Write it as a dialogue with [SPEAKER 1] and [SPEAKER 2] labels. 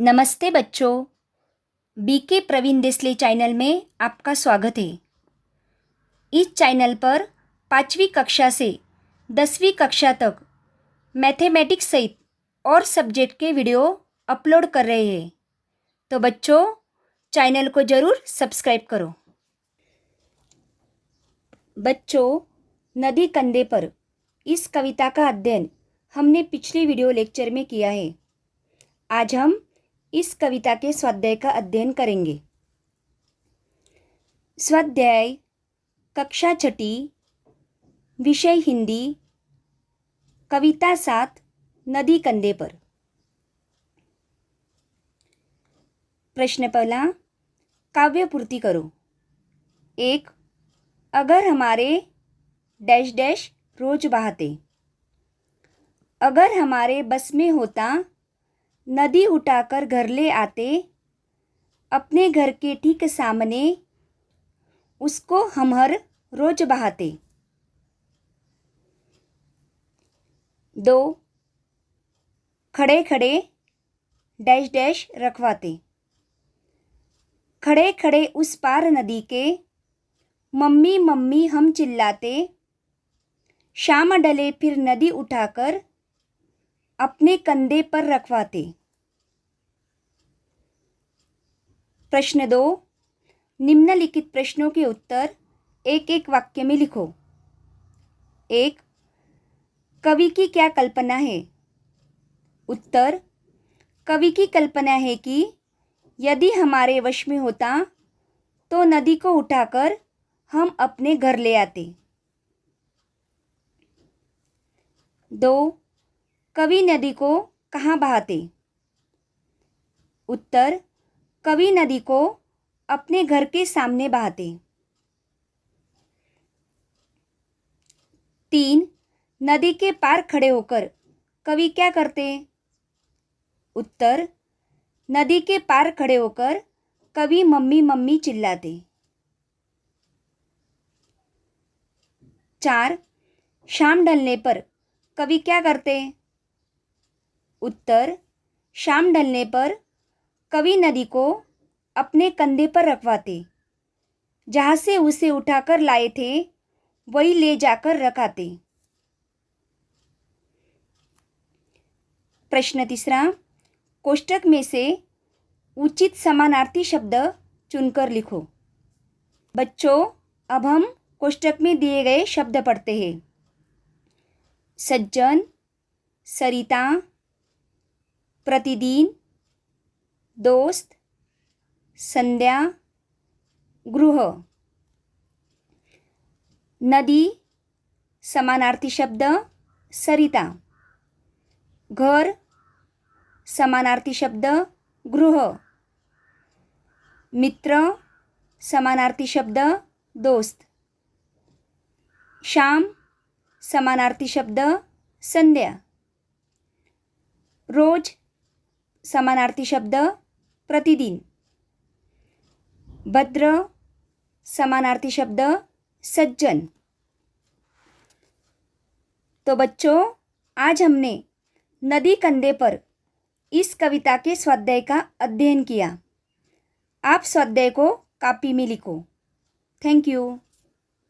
[SPEAKER 1] नमस्ते बच्चों, BK Pravin Desale channel में आपका स्वागत है। इस चैनल पर 5वीं कक्षा से 10वीं कक्षा तक मैथमेटिक्स सहित और सब्जेक्ट के वीडियो अपलोड कर रहे हैं, तो बच्चों चैनल को ज़रूर सब्सक्राइब करो। बच्चों, नदी कंधे पर इस कविता का अध्ययन हमने पिछले वीडियो लेक्चर में किया है। आज हम इस कविता के स्वाध्याय का अध्ययन करेंगे। स्वाध्याय कक्षा छठी, विषय हिंदी, कविता 7 नदी कंधे पर। प्रश्न पहला, काव्य पूर्ति करो। 1. अगर हमारे डैश डैश रोज बहाते। अगर हमारे बस में होता, नदी उठाकर घर ले आते, अपने घर के ठीक सामने उसको हम हर रोज बहाते। 2. खड़े खड़े डैश डैश रखवाते। खड़े खड़े उस पार नदी के, मम्मी मम्मी हम चिल्लाते, शाम डले फिर नदी उठाकर अपने कंधे पर रखवाते। प्रश्न 2. निम्नलिखित प्रश्नों के उत्तर एक एक वाक्य में लिखो। 1. कवि की क्या कल्पना है? उत्तर: कवि की कल्पना है कि यदि हमारे वश में होता तो नदी को उठाकर हम अपने घर ले आते। 2. कवि नदी को कहाँ बहाते? उत्तर: कवि नदी को अपने घर के सामने बहाते। 3. नदी के पार खड़े होकर कवि क्या करते? उत्तर: नदी के पार खड़े होकर कवि मम्मी मम्मी चिल्लाते। 4. शाम ढलने पर कवि क्या करते? उत्तर: शाम ढलने पर कवि नदी को अपने कंधे पर रखवाते, जहाँ से उसे उठाकर लाए थे वही ले जाकर रखाते। प्रश्न तीसरा, कोष्टक में से उचित समानार्थी शब्द चुनकर लिखो। बच्चों, अब हम कोष्टक में दिए गए शब्द पढ़ते हैं। सज्जन, सरिता, प्रतिदिन, दोस्त, संध्या, गृह। नदी समानार्थी शब्द सरिता। घर समानार्थी शब्द गृह। मित्र समानार्थी शब्द दोस्त। शाम समानार्थी शब्द संध्या। रोज समानार्थी शब्द प्रतिदिन। भद्र समानार्थी शब्द सज्जन। तो बच्चों, आज हमने नदी कंधे पर इस कविता के स्वाध्याय का अध्ययन किया। आप स्वाध्याय को कॉपी में लिखो। Thank you.